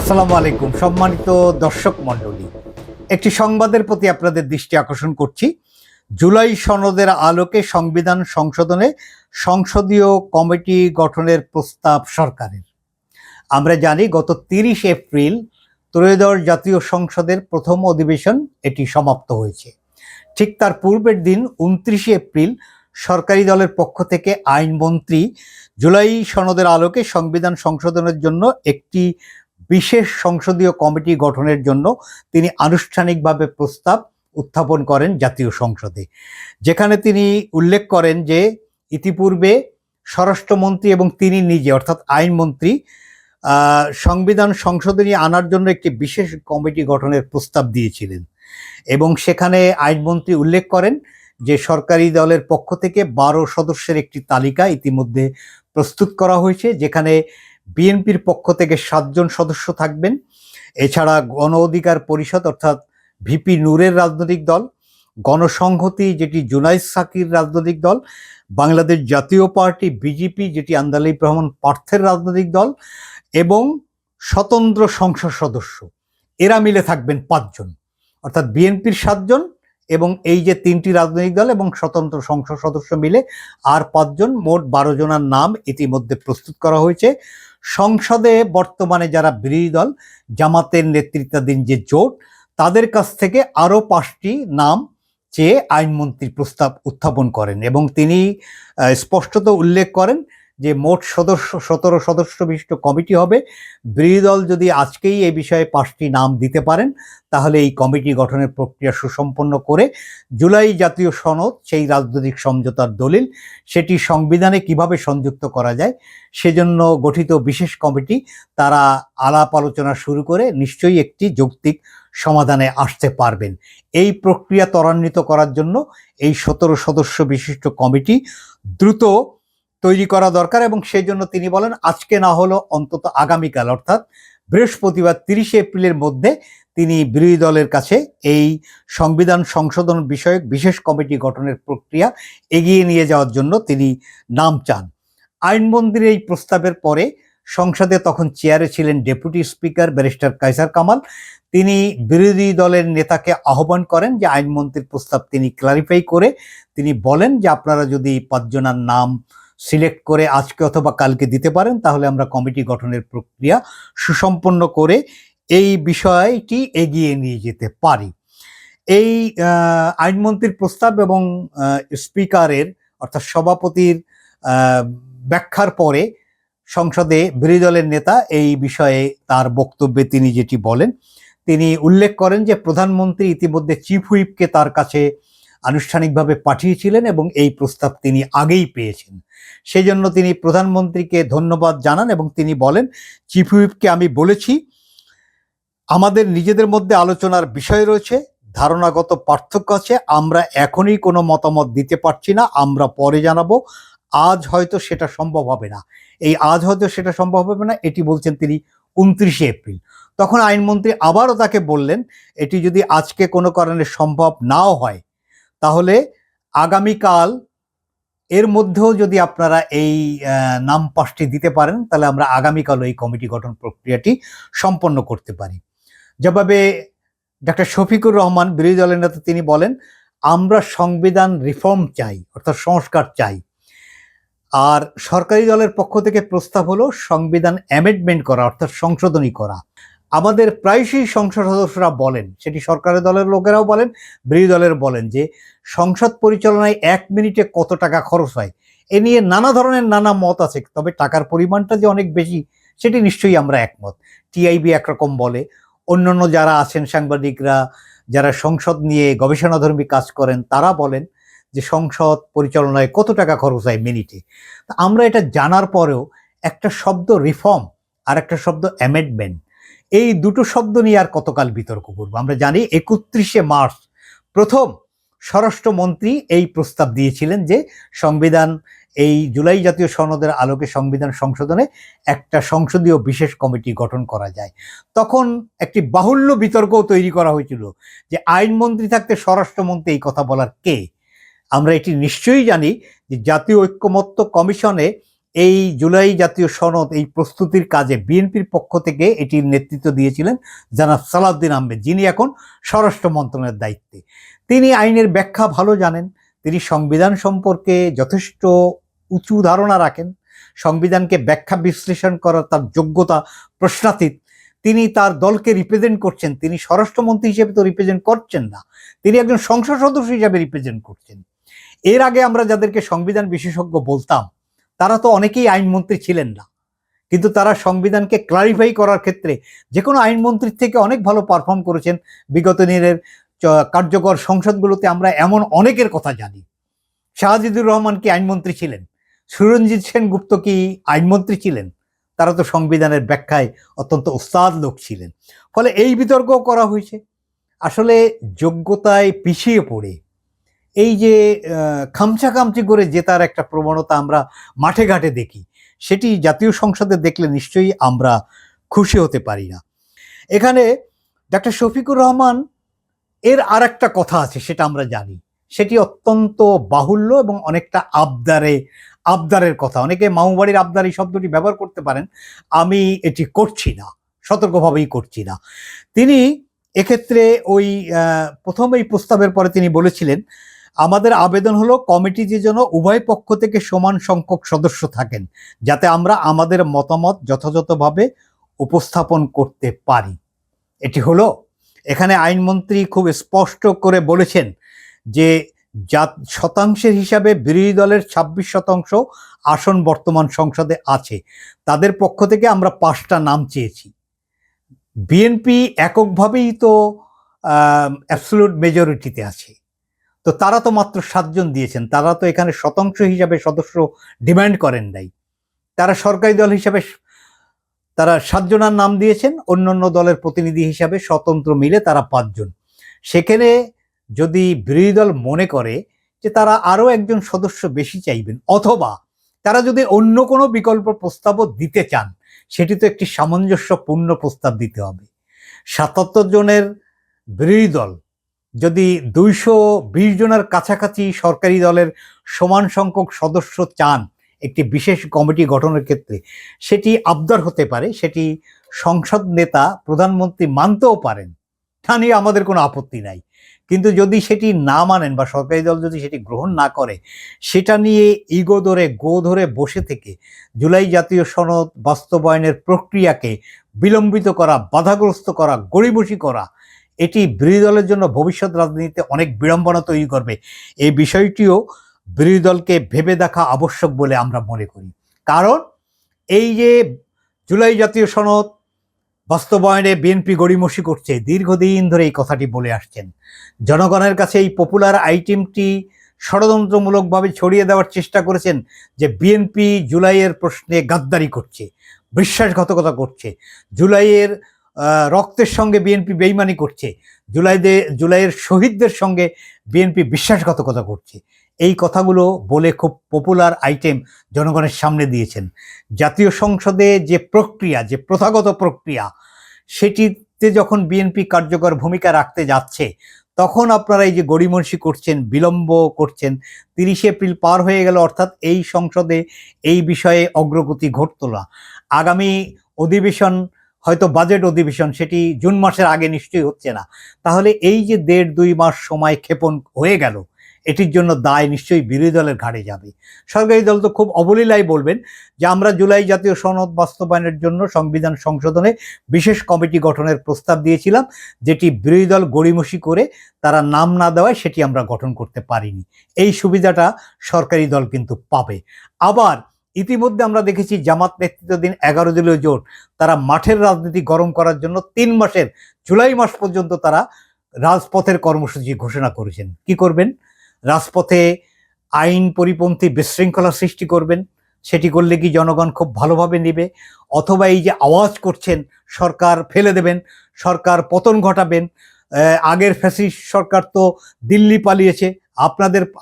আসসালামু আলাইকুম সম্মানিত দর্শক মণ্ডলী, একটি সংবাদের প্রতি আপনাদের দৃষ্টি আকর্ষণ করছি। জুলাই সনদের আলোকে সংবিধান সংশোধনে সংসদীয় কমিটি গঠনের প্রস্তাব সরকারের। আমরা জানি গত 30 এপ্রিল ত্রয়োদশ জাতীয় সংসদের প্রথম অধিবেশন এটি সমাপ্ত হয়েছে। ঠিক তার পূর্বের দিন 29 এপ্রিল সরকারি দলের পক্ষ থেকে আইনমন্ত্রী জুলাই সনদের আলোকে সংবিধান সংশোধনের জন্য একটি বিশেষ সংসদীয় কমিটি গঠনের জন্য তিনি আনুষ্ঠানিকভাবে প্রস্তাব উত্থাপন করেন জাতীয় সংসদে, যেখানে তিনি উল্লেখ করেন যে ইতিপূর্বে স্বরাষ্ট্রমন্ত্রী এবং তিনি নিজে অর্থাৎ আইনমন্ত্রী সংবিধান সংশোধনী আনার জন্য একটি বিশেষ কমিটি গঠনের প্রস্তাব দিয়েছিলেন এবং সেখানে আইনমন্ত্রী উল্লেখ করেন যে সরকারি দলের পক্ষ থেকে 12 সদস্যের একটি তালিকা ইতিমধ্যে প্রস্তুত করা হয়েছে, যেখানে বিএনপির পক্ষ থেকে 7 জন সদস্য থাকবেন। এছাড়া গণ অধিকার পরিষদ অর্থাৎ ভিপি নূরের রাজনৈতিক দল, গণসংহতি যেটি জুনাইদ সাকির রাজনৈতিক দল, বাংলাদেশ জাতীয় পার্টি বিজেপি যেটি আন্দালিব রহমান পার্থের রাজনৈতিক দল এবং স্বতন্ত্র সংসদ সদস্য, এরা মিলে থাকবেন 5 জন, অর্থাৎ বিএনপির 7 জন এবং এই যে 3টি রাজনৈতিক দল এবং স্বতন্ত্র সংসদ সদস্য মিলে আর 5 জন, মোট 12 জনের নাম ইতিমধ্যে প্রস্তুত করা হয়েছে। সংসদে বর্তমানে যারা বিরোধী দল জামাতের নেতৃত্বাধীন যে জোট, তাদের কাছ থেকে আরও 5টি নাম চেয়ে আইনমন্ত্রী প্রস্তাব উত্থাপন করেন এবং তিনি স্পষ্টত উল্লেখ করেন যে মোট 17 সদস্য বিশিষ্ট কমিটি হবে। বিরোধী দল যদি আজকেই এই বিষয়ে 5টি নাম দিতে পারেন তাহলে এই কমিটি গঠনের প্রক্রিয়া সুসম্পন্ন করে জুলাই জাতীয় সনদ, সেই রাজনৈতিক সমঝোতার দলিল, সেটি সংবিধানে কিভাবে সংযুক্ত করা যায় সেজন্য গঠিত বিশেষ কমিটি তারা আলাপ আলোচনা শুরু করে নিশ্চয়ই একটি যৌক্তিক সমাধানে আসতে পারবেন। এই প্রক্রিয়া ত্বরান্বিত করার জন্য এই 17 সদস্য বিশিষ্ট কমিটি দ্রুত তৈরি করা দরকার এবং সেই জন্য তিনি বলেন আজকে না হলো অন্তত আগামীকাল অর্থাৎ বৃহস্পতিবার 30 এপ্রিলের মধ্যে তিনি বিরোধী দলের কাছে এই সংবিধান সংশোধন বিষয়ক বিশেষ কমিটি গঠনের প্রক্রিয়া এগিয়ে নিয়ে যাওয়ার জন্য তিনি নাম চান। আইনমন্ত্রীর এই প্রস্তাবের পরে সংসদে তখন চেয়ারে ছিলেন deputy speaker barrister Kaiser Kamal. তিনি বিরোধী দলের নেতাকে আহ্বান করেন যে আইনমন্ত্রীর প্রস্তাব তিনি ক্লারিফাই করে তিনি বলেন যে আপনারা যদি 5 জনের নাম সিলেক্ট করে আজকে অথবা কালকে দিতে পারেন তাহলে আমরা কমিটি গঠনের প্রক্রিয়া সুসম্পন্ন করে এই বিষয়টি এগিয়ে নিয়ে যেতে পারি। এই আইনমন্ত্রীর প্রস্তাব এবং স্পিকারের অর্থাৎ সভাপতির ব্যাখ্যার পরে সংসদে বিরোধী দলের নেতা এই বিষয়ে তার বক্তব্যে তিনি যেটি বলেন, তিনি উল্লেখ করেন যে প্রধানমন্ত্রী ইতিমধ্যে চিফ হুইপকে তার কাছে আনুষ্ঠানিকভাবে পাঠিয়েছিলেন এবং এই প্রস্তাব তিনি আগেই পেয়েছেন। সেজন্য তিনি প্রধানমন্ত্রীকে ধন্যবাদ জানান এবং তিনি বলেন চিফ হুইপকে আমি বলেছি আমাদের নিজেদের মধ্যে আলোচনার বিষয় রয়েছে, ধারণাগত পার্থক্য আছে, আমরা এখনই কোনো মতামত দিতে পারছি না, আমরা পরে জানাবো, আজ হয়তো সেটা সম্ভব হবে না। এই আজ হয়তো সেটা সম্ভব হবে না এটি বলছেন তিনি 29 এপ্রিল। তখন আইনমন্ত্রী আবারও তাকে বললেন এটি যদি আজকে কোনো কারণে সম্ভব নাও হয় তাহলে আগামীকাল এর মধ্যেও যদি আপনারা এই নাম 5টি দিতে পারেন তাহলে আমরা আগামীকালও এই কমিটি গঠন প্রক্রিয়াটি সম্পন্ন করতে পারি। জবাবে ডক্টর শফিকুর রহমান বিরোধী দলের নেতা তিনি বলেন আমরা সংবিধান রিফর্ম চাই অর্থাৎ সংস্কার চাই, আর সরকারি দলের পক্ষ থেকে প্রস্তাব হলো সংবিধান অ্যামেন্ডমেন্ট করা অর্থাৎ সংশোধনী করা। আমাদের প্রায়শই সংসদ সদস্যরা বলেন, সেটি সরকারি দলের লোকেরাও বলেন বিরোধী দলের বলেন যে সংসদ পরিচালনায় 1 মিনিটে কত টাকা খরচ হয়, এ নিয়ে নানা ধরনের নানা মত আছে, তবে টাকার পরিমাণটা যে অনেক বেশি সেটি নিশ্চয়ই আমরা একমত। টিআইবি একরকম বলে, অন্যান্য যারা আছেন সাংবাদিকরা যারা সংসদ নিয়ে গবেষণাধর্মী কাজ করেন তারা বলেন যে সংসদ পরিচালনায় কত টাকা খরচ হয় মিনিটে। আমরা এটা জানার পরেও একটা শব্দ রিফর্ম আর একটা শব্দ অ্যামেন্ডমেন্ট, এই দুটো শব্দ নিয়ে আর কতকাল বিতর্ক করব। আমরা জানি 31 মার্চ প্রথম স্বরাষ্ট্রমন্ত্রী এই প্রস্তাব দিয়েছিলেন যে সংবিধান এই জুলাই জাতীয় সনদের আলোকে সংবিধান সংশোধনে একটা সংসদীয় বিশেষ কমিটি গঠন করা যায়। তখন একটি বাহুল্য বিতর্কও তৈরি করা হয়েছিল যে আইনমন্ত্রী থাকতে স্বরাষ্ট্রমন্ত্রী এই কথা বলার কে। আমরা এটি নিশ্চয়ই জানি যে জাতীয় ঐক্যমত্য কমিশনে এই জুলাই জাতীয় সনদ এই প্রস্তুতির কাজে বিএনপির পক্ষ থেকে এটির নেতৃত্ব দিয়েছিলেন জনাব সালাউদ্দিন আহমেদ, যিনি এখন স্বরাষ্ট্র মন্ত্রণালয়ের দায়িত্বে। তিনি আইনের ব্যাখ্যা ভালো জানেন, তিনি সংবিধান সম্পর্কে যথেষ্ট উঁচু ধারণা রাখেন, সংবিধানকে ব্যাখ্যা বিশ্লেষণ করার তার যোগ্যতা প্রশ্নাতীত। তিনি তার দলকে রিপ্রেজেন্ট করছেন, তিনি স্বরাষ্ট্রমন্ত্রী হিসেবে তো রিপ্রেজেন্ট করছেন না, তিনি একজন সংসদ সদস্য হিসেবে রিপ্রেজেন্ট করছেন। এর আগে আমরা যাদেরকে সংবিধান বিশেষজ্ঞ বলতাম তারা তো অনেকেই আইনমন্ত্রী ছিলেন না, কিন্তু তারা সংবিধানকে ক্লারিফাই করার ক্ষেত্রে যে কোনো আইনমন্ত্রীর থেকে অনেক ভালো পারফর্ম করেছেন। বিগত দিনের কার্যকর সংসদগুলোতে আমরা এমন অনেকের কথা জানি। শাহজিদুর রহমান কি আইনমন্ত্রী ছিলেন? সুরঞ্জিত সেনগুপ্ত কি আইনমন্ত্রী ছিলেন? তারা তো সংবিধানের ব্যাখ্যায় অত্যন্ত উস্তাদ লোক ছিলেন। ফলে এই বিতর্ক করা হয়েছে। আসলে যোগ্যতায় পিছিয়ে পড়ে এই যে খামচাখামচি করে জেতার একটা প্রবণতা আমরা মাঠে ঘাটে দেখি, সেটি জাতীয় সংসদে দেখলে নিশ্চয়ই আমরা খুশি হতে পারি না। এখানে ডক্টর শফিকুর রহমান এর আর একটা কথা আছে, সেটা আমরা জানি, সেটি অত্যন্ত বাহুল্য এবং অনেকটা আবদারের কথা। অনেকে মামুবাড়ির আবদার এই শব্দটি ব্যবহার করতে পারেন, আমি এটি করছি না, সতর্কভাবেই করছি না। তিনি এক্ষেত্রে ওই প্রথম এই প্রস্তাবের পরে তিনি বলেছিলেন, আমাদের আবেদন হলো কমিটিতে যেন উভয় পক্ষ থেকে সমান সংখ্যক সদস্য থাকেন, যাতে আমরা আমাদের মতামত যথাযথভাবে উপস্থাপন করতে পারি। এটি হলো, এখানে আইনমন্ত্রী খুব স্পষ্ট করে বলেছেন যে শতাংশের হিসাবে বিরোধী দলের 26% আসন বর্তমান সংসদে আছে, তাদের পক্ষ থেকে আমরা 5টা নাম চেয়েছি। বিএনপি এককভাবেই তো অ্যাবসলিউট মেজরিটিতে আছে, তো তারা তো মাত্র 7 জন দিয়েছেন, তারা তো এখানে শতাংশ হিসাবে সদস্য ডিমান্ড করেন নাই। তারা সরকারি দল হিসাবে তারা 7 জনের নাম দিয়েছেন, অন্যান্য দলের প্রতিনিধি হিসাবে স্বতন্ত্র মিলে তারা 5 জন। সেখানে যদি বিরোধী দল মনে করে যে তারা আরও একজন সদস্য বেশি চাইবেন, অথবা তারা যদি অন্য কোনো বিকল্প প্রস্তাবও দিতে চান, সেটি তো একটি সামঞ্জস্যপূর্ণ প্রস্তাব দিতে হবে। 77 জনের বিরোধী দল যদি 220 জনের কাছাকাছি সরকারি দলের সমান সংখ্যক সদস্য চান একটি বিশেষ কমিটি গঠনের ক্ষেত্রে, সেটি আবদার হতে পারে, সেটি সংসদ নেতা প্রধানমন্ত্রী মানতেও পারেন, তা নিয়ে আমাদের কোনো আপত্তি নাই। কিন্তু যদি সেটি না মানেন বা সরকারি দল যদি সেটি গ্রহণ না করে, সেটা নিয়ে ইগো ধরে গো ধরে বসে থেকে জুলাই জাতীয় সনদ বাস্তবায়নের প্রক্রিয়াকে বিলম্বিত করা, বাধাগ্রস্ত করা, গড়িমসি করা, এটি বিরোধী দলের জন্য ভবিষ্যৎ রাজনীতিতে অনেক বিড়ম্বনা তৈরি করবে। এই বিষয়টিও বিরোধী দলকে ভেবে দেখা আবশ্যক বলে আমরা মনে করি। কারণ এই যে জুলাই জাতীয় সনদ বাস্তবায়নে বিএনপি গড়িমসি করছে, দীর্ঘদিন ধরে এই কথাটি বলে আসছেন। জনগণের কাছে এই পপুলার আইটেমটি ষড়যন্ত্রমূলকভাবে ছড়িয়ে দেওয়ার চেষ্টা করেছেন যে বিএনপি জুলাইয়ের প্রশ্নে গাদ্দারি করছে, বিশ্বাসঘাতকতা করছে, জুলাইয়ের রক্তের সঙ্গে বিএনপি বেইমানি করছে, জুলাইয়ের শহীদদের সঙ্গে বিএনপি বিশ্বাসঘাতকতা করছে। এই কথাগুলো বলে খুব পপুলার আইটেম জনগণের সামনে দিয়েছেন। জাতীয় সংসদে যে প্রক্রিয়া, যে প্রথাগত প্রক্রিয়া, সেটিতে যখন বিএনপি কার্যকর ভূমিকা রাখতে যাচ্ছে, তখন আপনারা এই যে গড়িমসি করছেন, বিলম্ব করছেন। 30 এপ্রিল পার হয়ে গেল, অর্থাৎ এই সংসদে এই বিষয়ে অগ্রগতি ঘটত না। আগামী অধিবেশন হয়তো বাজেট অধিবেশন, সেটি জুন মাসের আগে নিশ্চয়ই হচ্ছে না। তাহলে এই যে 1.5-2 মাস সময় ক্ষেপণ হয়ে গেল, এটির জন্য দায় নিশ্চয়ই বিরোধী দলের ঘাড়ে যাবে। সরকারি দল তো খুব অবলীলায় বলবেন যে আমরা জুলাই জাতীয় সনদ বাস্তবায়নের জন্য সংবিধান সংশোধনে বিশেষ কমিটি গঠনের প্রস্তাব দিয়েছিলাম, যেটি বিরোধী দল গড়িমসি করে তারা নাম না দেওয়ায় সেটি আমরা গঠন করতে পারিনি। এই সুবিধাটা সরকারি দল কিন্তু পাবে। আবার ইতিমধ্যে আমরা দেখেছি জামাত নেতৃত্বাধীন 11 দলীয় জোট তারা মাঠের রাজনীতি গরম করার জন্য 3 মাসের জুলাই মাস পর্যন্ত তারা রাজপথের কর্মসূচি ঘোষণা করেছেন। কি করবেন? রাজপথে আইন পরিপন্থী বিশৃঙ্খলা সৃষ্টি করবেন। সেটি করলে কি জনগণ খুব ভালোভাবে নেবে? অথবা এই যে আওয়াজ করছেন সরকার ফেলে দেবেন, সরকার পতন ঘটাবেন, আগের ফ্যাসিস্ট সরকার তো দিল্লি পালিয়েছে,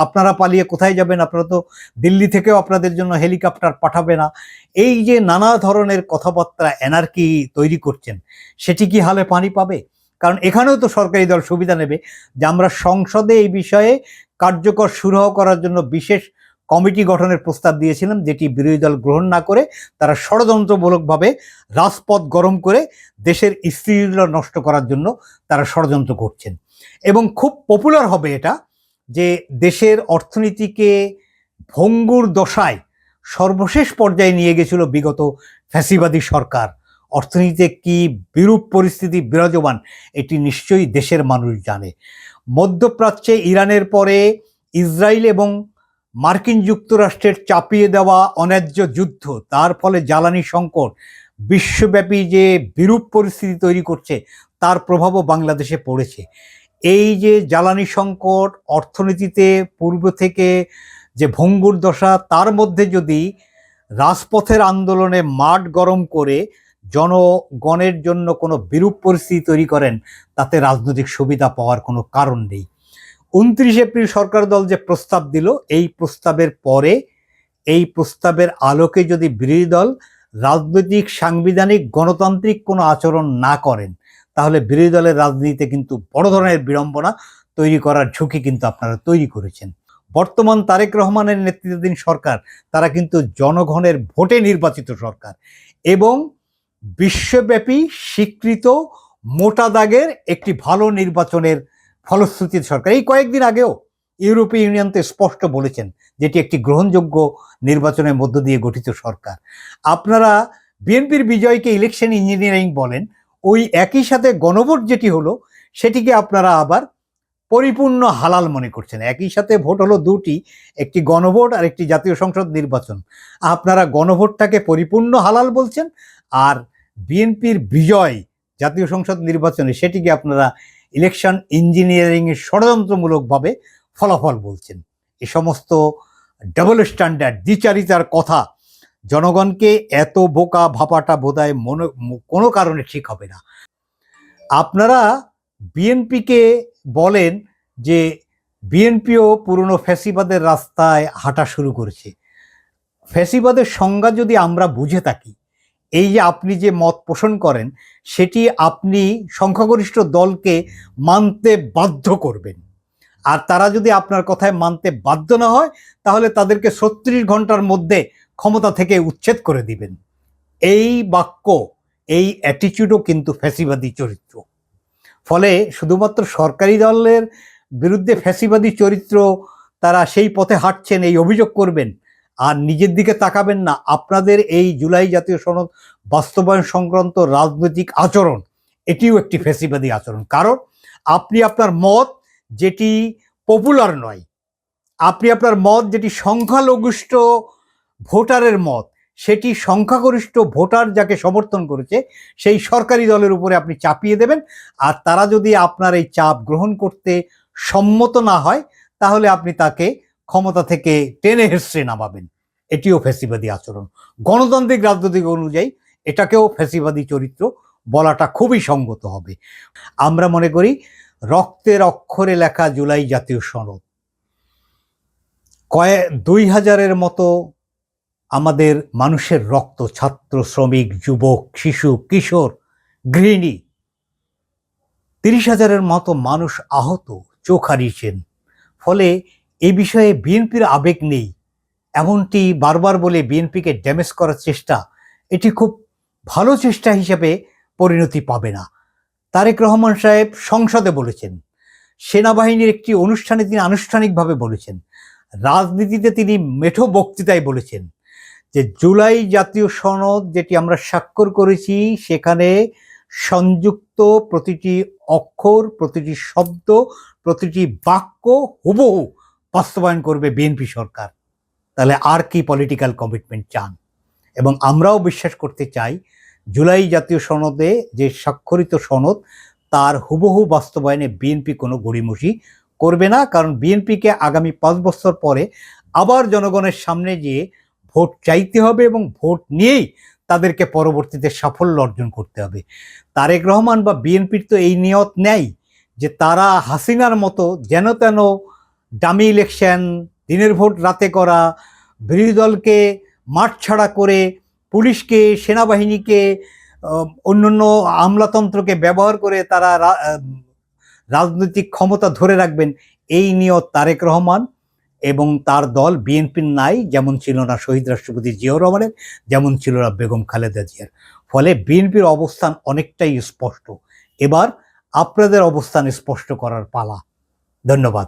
আপনারা পালিয়ে কোথায় যাবেন? আপনারা তো দিল্লি থেকেও আপনাদের জন্য হেলিকপ্টার পাঠাবে না। এই যে নানা ধরনের কথাবার্তা এনার্কি তৈরি করছেন, সেটি কি হালে পানি পাবে? কারণ এখানেও তো সরকারি দল সুবিধা নেবে যে আমরা সংসদে এই বিষয়ে কার্যকর সুরাহা করার জন্য বিশেষ কমিটি গঠনের প্রস্তাব দিয়েছিলেন, যেটি বিরোধী দল গ্রহণ না করে তারা ষড়যন্ত্রমূলকভাবে রাজপথ গরম করে দেশের স্থিতিশীলতা নষ্ট করার জন্য তারা ষড়যন্ত্র করছেন। এবং খুব পপুলার হবে এটা, যে দেশের অর্থনীতিকে ভঙ্গুর দশায় সর্বশেষ পর্যায়ে নিয়ে গেছিল বিগত ফ্যাসিবাদী সরকার। অর্থনীতিতে কি বিরূপ পরিস্থিতি বিরাজমান এটি নিশ্চয়ই দেশের মানুষ জানে। মধ্যপ্রাচ্যে ইরানের পরে ইসরায়েল এবং মার্কিন যুক্তরাষ্ট্রের চাপিয়ে দেওয়া অন্যায্য যুদ্ধ, তার ফলে জ্বালানি সংকট বিশ্বব্যাপী যে বিরূপ পরিস্থিতি তৈরি করছে, তার প্রভাবও বাংলাদেশে পড়েছে। এই যে জ্বালানি সংকট, অর্থনীতিতে পূর্ব থেকে যে ভঙ্গুর দশা, তার মধ্যে যদি রাজপথের আন্দোলনে মাঠ গরম করে জনগণের জন্য কোনো বিরূপ পরিস্থিতি তৈরি করেন, তাতে রাজনৈতিক সুবিধা পাওয়ার কোনো কারণ নেই। 29 এপ্রিল সরকার দল যে প্রস্তাব দিল, এই প্রস্তাবের পরে, এই প্রস্তাবের আলোকে যদি বিরোধী দল রাজনৈতিক, সাংবিধানিক, গণতান্ত্রিক কোনো আচরণ না করেন, তাহলে বিরোধী দলের রাজনীতিতে কিন্তু বড় ধরনের বিড়ম্বনা তৈরি করার ঝুঁকি কিন্তু আপনারা তৈরি করেছেন। বর্তমান তারেক রহমানের নেতৃত্বাধীন সরকার, তারা কিন্তু জনগণের ভোটে নির্বাচিত সরকার এবং বিশ্বব্যাপী স্বীকৃত মোটা দাগের একটি ভালো নির্বাচনের ফলশ্রুতির সরকার। এই কয়েকদিন আগেও ইউরোপীয় ইউনিয়ন তো স্পষ্ট বলেছেন যেটি একটি গ্রহণযোগ্য নির্বাচনের মধ্য দিয়ে গঠিত সরকার। আপনারা বিএনপির বিজয়কে ইলেকশন ইঞ্জিনিয়ারিং বলেন, ওই একই সাথে গণভোট যেটি হলো সেটিকে আপনারা আবার পরিপূর্ণ হালাল মনে করছেন। একই সাথে ভোট হলো দুটি, একটি গণভোট আর একটি জাতীয় সংসদ নির্বাচন। আপনারা গণভোটটাকে পরিপূর্ণ হালাল বলছেন, আর বিএনপির বিজয় জাতীয় সংসদ নির্বাচনে সেটিকে আপনারা ইলেকশন ইঞ্জিনিয়ারিংয়ের ষড়যন্ত্রমূলকভাবে ফলাফল বলছেন। এ সমস্ত ডাবল স্ট্যান্ডার্ড, দ্বিচারিতার কথা জনগণকে এত বোকা ভাপাটা বোধহয় কোনো কারণে ঠিক হবে না। আপনারা বিএনপিকে বলেন যে বিএনপিও পুরনো ফ্যাসিবাদের রাস্তায় হাঁটা শুরু করেছে। ফ্যাসিবাদের সংজ্ঞা যদি আমরা বুঝে থাকি, এই যে আপনি যে মত পোষণ করেন, সেটি আপনি সংখ্যাগরিষ্ঠ দলকে মানতে বাধ্য করবেন, আর তারা যদি আপনার কথায় মানতে বাধ্য না হয়, তাহলে তাদেরকে 36 ঘন্টার মধ্যে ক্ষমতা থেকে উচ্ছেদ করে দিবেন। এই বাক্য, এই অ্যাটিটিউডও কিন্তু ফ্যাসিবাদী চরিত্র। ফলে শুধুমাত্র সরকারি দলের বিরুদ্ধে ফ্যাসিবাদী চরিত্র, তারা সেই পথে হাঁটছেন এই অভিযোগ করবেন, আর নিজের দিকে তাকাবেন না। আপনাদের এই জুলাই জাতীয় সনদ বাস্তবায়ন সংক্রান্ত রাজনৈতিক আচরণ, এটিও একটি ফ্যাসিবাদী আচরণ। কারণ আপনি আপনার মত যেটি পপুলার নয়, আপনি আপনার মত যেটি সংখ্যালঘুষ্ঠ ভোটারের মত, সেটি সংখ্যাগরিষ্ঠ ভোটার যাকে সমর্থন করেছে সেই সরকারি দলের উপরে আপনি চাপিয়ে দেবেন, আর তারা যদি আপনার এই চাপ গ্রহণ করতে সম্মত না হয়, তাহলে আপনি তাকে ক্ষমতা থেকে টেনে হেসড়ে নামাবেন। এটিও ফ্যাসিবাদী আচরণ। গণতান্ত্রিক রাজনৈতিক অনুযায়ী এটাকেও ফ্যাসিবাদী চরিত্র বলাটা খুবই সঙ্গত হবে। আমরা মনে করি রক্তের অক্ষরে লেখা জুলাই জাতীয় সনদ, 2000-এর মতো আমাদের মানুষের রক্ত, ছাত্র, শ্রমিক, যুবক, শিশু, কিশোর, গৃহিণী, 30,000-এর মতো মানুষ আহত, চোখ হারিয়েছেন। ফলে এই বিষয়ে বিএনপির আবেগ নেই এমনটি বারবার বলে বিএনপিকে ড্যামেজ করার চেষ্টা, এটি খুব ভালো চেষ্টা হিসেবে পরিণতি পাবে না। তারেক রহমান সাহেব সংসদে বলেছেন, সেনাবাহিনীর একটি অনুষ্ঠানে তিনি আনুষ্ঠানিকভাবে বলেছেন, রাজনীতিতে তিনি মেঠো বক্তৃতায় বলেছেন যে জুলাই জাতীয় সনদ যেটি আমরা স্বাক্ষর করেছি, সেখানে সংযুক্ত প্রতিটি অক্ষর, প্রতিটি শব্দ, প্রতিটি বাক্য হুবহু বাস্তবায়ন করবে বিএনপি সরকার। তাহলে আর কি পলিটিক্যাল কমিটমেন্ট চান? এবং আমরাও বিশ্বাস করতে চাই জুলাই জাতীয় সনদে যে স্বাক্ষরিত সনদ, তার হুবহু বাস্তবায়নে বিএনপি কোনো গড়িমসি করবে না। কারণ বিএনপিকে আগামী 5 বছর পরে আবার জনগণের সামনে গিয়ে ভোট চাইতে হবে এবং ভোট নিয়েই তাদেরকে পরবর্তীতে সাফল্য অর্জন করতে হবে। তারেক রহমান বা বিএনপির তো এই নিয়ত নেই যে তারা হাসিনার মতো যেন তেন ডামি ইলেকশন, দিনের ভোট রাতে করা, বিরোধী দলকে মাঠ ছাড়া করে, পুলিশকে, সেনাবাহিনীকে, অন্যান্য আমলাতন্ত্রকে ব্যবহার করে তারা রাজনৈতিক ক্ষমতা ধরে রাখবেন। এই নিয়ত তারেক রহমান এবং তার দল বিএনপির নাই, যেমন ছিল না শহীদ রাষ্ট্রপতি জিয়াউর রহমানের, যেমন ছিল না বেগম খালেদা জিয়ার। ফলে বিএনপির অবস্থান অনেকটাই স্পষ্ট। এবার আপনাদের অবস্থান স্পষ্ট করার পালা। ধন্যবাদ।